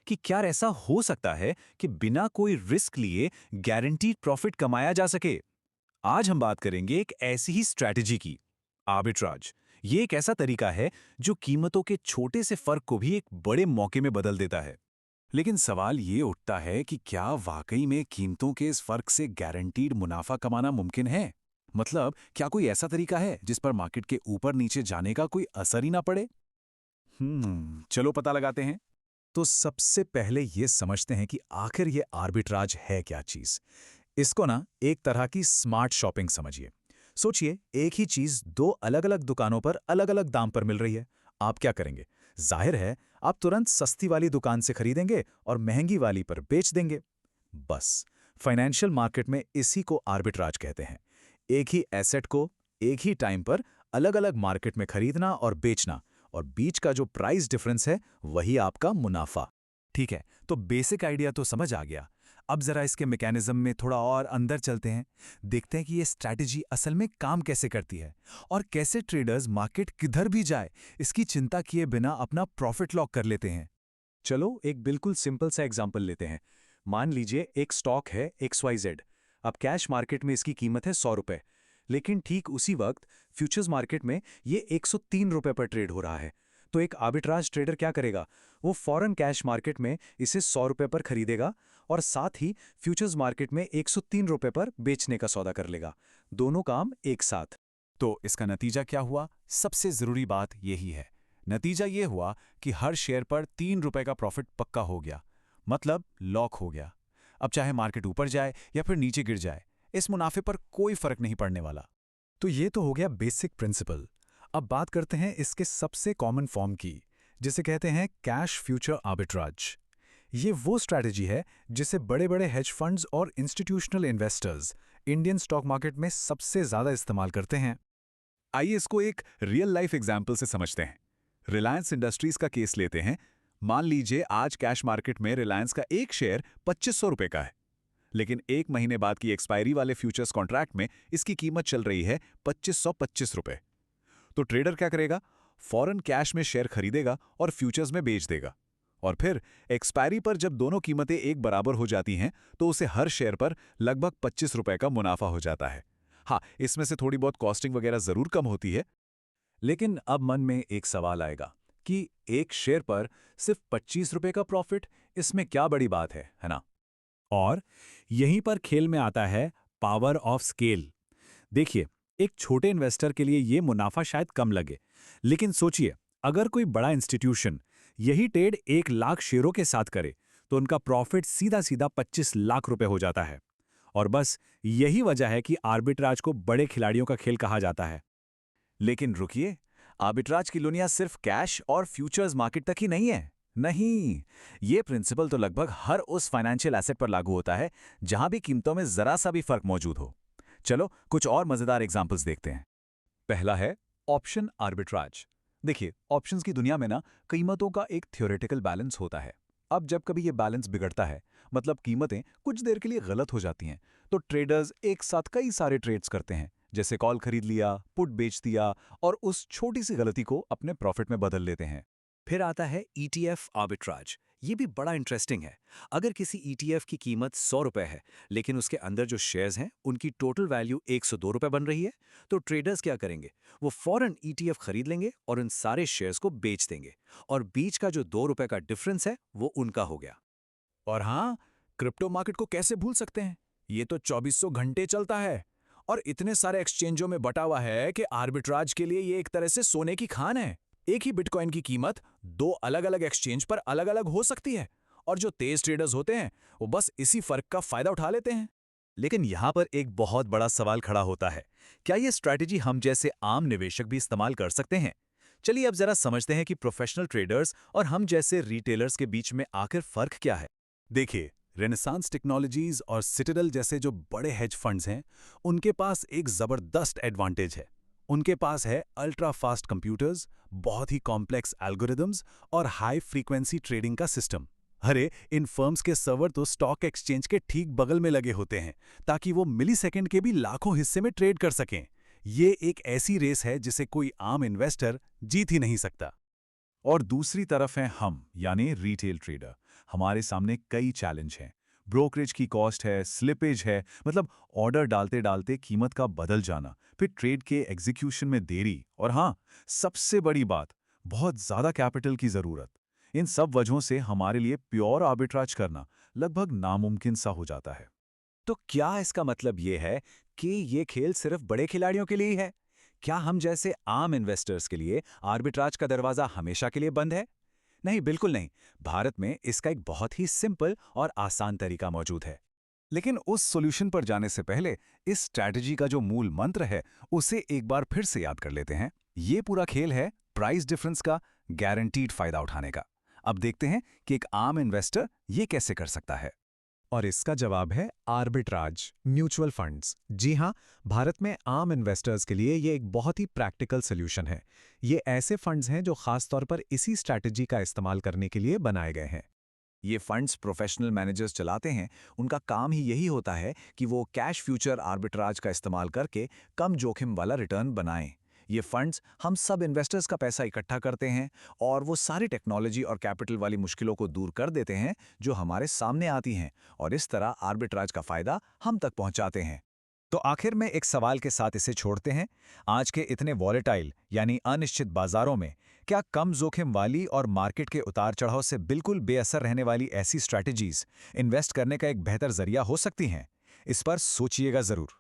कि क्या ऐसा हो सकता है कि बिना कोई रिस्क लिए गारंटीड प्रॉफिट कमाया जा सके। आज हम बात करेंगे एक ऐसी ही स्ट्रैटेजी की, आर्बिट्राज। ये एक ऐसा तरीका है जो कीमतों के छोटे से फर्क को भी एक बड़े मौके में बदल देता है। लेकिन सवाल ये उठता है कि क्या वाकई में कीमतों के इस फर्क से गारंटीड मुनाफा कमाना मुमकिन है? मतलब क्या कोई ऐसा तरीका है जिस पर मार्केट के ऊपर नीचे जाने का कोई असर ही ना पड़े? चलो पता लगाते हैं। तो सबसे पहले ये समझते हैं कि आखिर ये आर्बिट्राज है क्या चीज। इसको ना एक तरह की स्मार्ट शॉपिंग समझिए। सोचिए, एक ही चीज दो अलग अलग दुकानों पर अलग अलग दाम पर मिल रही है। आप क्या करेंगे? जाहिर है, आप तुरंत सस्ती वाली दुकान से खरीदेंगे और महंगी वाली पर बेच देंगे। बस, फाइनेंशियल मार्केट में इसी को आर्बिट्राज कहते हैं। एक ही एसेट को एक ही टाइम पर अलग अलग मार्केट में खरीदना और बेचना, और बीच का जो प्राइस डिफरेंस है वही आपका मुनाफा। ठीक है, तो बेसिक आइडिया तो समझ आ गया। अब जरा इसके मैकेनिज्म में थोड़ा और अंदर चलते हैं। देखते हैं कि ये स्ट्रैटेजी असल में काम कैसे करती है और कैसे ट्रेडर्स मार्केट किधर भी जाए इसकी चिंता किए बिना अपना प्रॉफिट लॉक कर लेते हैं। चलो एक बिल्कुल सिंपल सा एग्जांपल लेते हैं। मान लीजिए एक स्टॉक है XYZ। अब कैश मार्केट में इसकी कीमत है 100 रुपए, लेकिन ठीक उसी वक्त फ्यूचर्स मार्केट में ये 103 रुपए पर ट्रेड हो रहा है। तो एक आर्बिट्राज ट्रेडर क्या करेगा? वो फौरन कैश मार्केट में इसे 100 रुपए पर खरीदेगा और साथ ही फ्यूचर्स मार्केट में 103 रुपए पर बेचने का सौदा कर लेगा। दोनों काम एक साथ। तो इसका नतीजा क्या हुआ? सबसे जरूरी बात यही है। नतीजा ये हुआ कि हर शेयर पर 3 रुपए का प्रॉफिट पक्का हो गया, मतलब लॉक हो गया। अब चाहे मार्केट ऊपर जाए या फिर नीचे गिर जाए, इस मुनाफे पर कोई फर्क नहीं पड़ने वाला। तो ये तो हो गया बेसिक प्रिंसिपल। अब बात करते हैं इसके सबसे कॉमन फॉर्म की, जिसे कहते हैं कैश फ्यूचर आर्बिट्राज। ये वो स्ट्रैटेजी है जिसे बड़े-बड़े हेज फंड्स और institutional investors Indian stock market में सबसे ज्यादा इस्तेमाल करते हैं। आइए इसको एक रियल लाइफ एग्जाम्पल से समझते हैं। रिलायंस इंडस्ट्रीज का केस लेते हैं। मान लीजिए आज कैश मार्केट में रिलायंस का एक शेयर 2500 रुपए का है, लेकिन एक महीने बाद की एक्सपायरी वाले फ्यूचर्स कॉन्ट्रैक्ट में इसकी कीमत चल रही है 2525 रुपए। तो ट्रेडर क्या करेगा? फौरन कैश में शेयर खरीदेगा और फ्यूचर्स में बेच देगा। और फिर एक्सपायरी पर जब दोनों कीमतें एक बराबर हो जाती हैं, तो उसे हर शेयर पर लगभग 25 रुपए का मुनाफा हो जाता है। हाँ, इसमें से थोड़ी बहुत कॉस्टिंग वगैरह जरूर कम होती है। लेकिन अब मन में एक सवाल आएगा कि एक शेयर पर सिर्फ 25 रुपए का प्रॉफिट, इसमें क्या बड़ी बात है ना? और यहीं पर खेल में आता है पावर ऑफ स्केल। देखिए, एक छोटे इन्वेस्टर के लिए ये मुनाफा शायद कम लगे, लेकिन सोचिए, अगर कोई बड़ा इंस्टीट्यूशन यही ट्रेड 1 लाख शेयरों के साथ करे, तो उनका प्रॉफिट सीधा सीधा 25 लाख रुपए हो जाता है। और बस यही वजह है कि आर्बिट्राज को बड़े खिलाड़ियों का खेल कहा जाता है। लेकिन रुकिए, आर्बिट्राज की दुनिया सिर्फ कैश और फ्यूचर्स मार्केट तक ही नहीं है। नहीं, ये प्रिंसिपल तो लगभग हर उस फाइनेंशियल एसेट पर लागू होता है जहां भी कीमतों में जरा सा भी फर्क मौजूद हो। चलो कुछ और मजेदार एग्जांपल्स देखते हैं। पहला है ऑप्शन आर्बिट्राज। देखिए, ऑप्शंस की दुनिया में ना कीमतों का एक थ्योरेटिकल बैलेंस होता है। अब जब कभी ये बैलेंस बिगड़ता है, मतलब कीमतें कुछ देर के लिए गलत हो जाती हैं, तो ट्रेडर्स एक साथ कई सारे ट्रेड्स करते हैं, जैसे कॉल खरीद लिया, पुट बेच दिया, और उस छोटी सी गलती को अपने प्रॉफिट में बदल लेते हैं। फिर आता है ETF आर्बिट्राज। ये भी बड़ा इंटरेस्टिंग है। अगर किसी ETF की कीमत 100 रुपए है, लेकिन उसके अंदर जो शेयर्स हैं उनकी टोटल वैल्यू 102 रुपए बन रही है, तो ट्रेडर्स क्या करेंगे? वो फौरन ETF खरीद लेंगे और उन सारे शेयर्स को बेच देंगे, और बीच का जो 2 रुपए का डिफरेंस है वो उनका हो गया। और हाँ, क्रिप्टो मार्केट को कैसे भूल सकते हैं? ये तो 2400 घंटे चलता है और इतने सारे एक्सचेंजों में बटा हुआ है कि आर्बिट्राज के लिए ये एक तरह से सोने की खान है। एक ही बिटकॉइन की कीमत दो अलग-अलग एक्सचेंज पर अलग-अलग हो सकती है, और जो तेज ट्रेडर्स होते हैं वो बस इसी फर्क का फायदा उठा लेते हैं। लेकिन यहां पर एक बहुत बड़ा सवाल खड़ा होता है। क्या ये स्ट्रैटेजी हम जैसे आम निवेशक भी इस्तेमाल कर सकते हैं? चलिए अब जरा समझते हैं कि प्रोफेशनल ट्रेडर्स और हम जैसे रिटेलर्स के बीच में आखिर फर्क क्या है। देखिए, रेनेसांस टेक्नोलॉजीज और सिटाडेल जैसे जो बड़े हेज फंड्स हैं, उनके पास एक जबरदस्त एडवांटेज है। उनके पास है अल्ट्रा फास्ट कंप्यूटर्स, बहुत ही कॉम्प्लेक्स एल्गोरिदम्स और हाई फ्रीक्वेंसी ट्रेडिंग का सिस्टम। अरे, इन फर्म्स के सर्वर तो स्टॉक एक्सचेंज के ठीक बगल में लगे होते हैं, ताकि वो मिलीसेकंड के भी लाखों हिस्से में ट्रेड कर सकें। ये एक ऐसी रेस है जिसे कोई आम इन्वेस्टर जीत ही नहीं सकता। और दूसरी तरफ हैं हम, यानी रिटेल ट्रेडर। हमारे सामने कई चैलेंज हैं। ब्रोकरेज की कॉस्ट है, स्लिपेज है, मतलब ऑर्डर डालते डालते कीमत का बदल जाना, फिर ट्रेड के एग्जीक्यूशन में देरी, और हाँ, सबसे बड़ी बात, बहुत ज़्यादा कैपिटल की ज़रूरत। इन सब वजहों से हमारे लिए प्योर आर्बिट्राज करना लगभग नामुमकिन सा हो जाता है। तो क्या इसका मतलब ये है कि ये खेल सिर्फ बड़े खिलाड़ियों के लिए ही है? क्या हम जैसे आम इन्वेस्टर्स के लिए आर्बिट्राज का दरवाजा हमेशा के लिए बंद है? नहीं, बिल्कुल नहीं। भारत में इसका एक बहुत ही सिंपल और आसान तरीका मौजूद है। लेकिन उस सॉल्यूशन पर जाने से पहले इस स्ट्रैटेजी का जो मूल मंत्र है, उसे एक बार फिर से याद कर लेते हैं। ये पूरा खेल है प्राइस डिफरेंस का, गारंटीड फायदा उठाने का। अब देखते हैं कि एक आम इन्वेस्टर ये कैसे कर सकता है। और इसका जवाब है आर्बिट्राज, म्यूचुअल फंड्स। जी हाँ, भारत में आम इन्वेस्टर्स के लिए ये एक बहुत ही प्रैक्टिकल सॉल्यूशन है। ये ऐसे फंड्स हैं जो खास तौर पर इसी स्ट्रैटेजी का इस्तेमाल करने के लिए बनाए गए हैं। ये फंड्स प्रोफेशनल मैनेजर्स चलाते हैं। उनका काम ही यही होता है कि वो कैश फ्यूचर आर्बिट्राज का इस्तेमाल करके कम जोखिम वाला रिटर्न बनाएं। ये फंड्स हम सब इन्वेस्टर्स का पैसा इकट्ठा करते हैं और वो सारी टेक्नोलॉजी और कैपिटल वाली मुश्किलों को दूर कर देते हैं जो हमारे सामने आती हैं, और इस तरह आर्बिट्राज का फायदा हम तक पहुंचाते हैं। तो आखिर में एक सवाल के साथ इसे छोड़ते हैं। आज के इतने वॉलेटाइल यानी अनिश्चित बाजारों में क्या कम जोखिम वाली और मार्केट के उतार चढ़ाव से बिल्कुल बेअसर रहने वाली ऐसी स्ट्रैटेजीज इन्वेस्ट करने का एक बेहतर जरिया हो सकती हैं? इस पर सोचिएगा जरूर।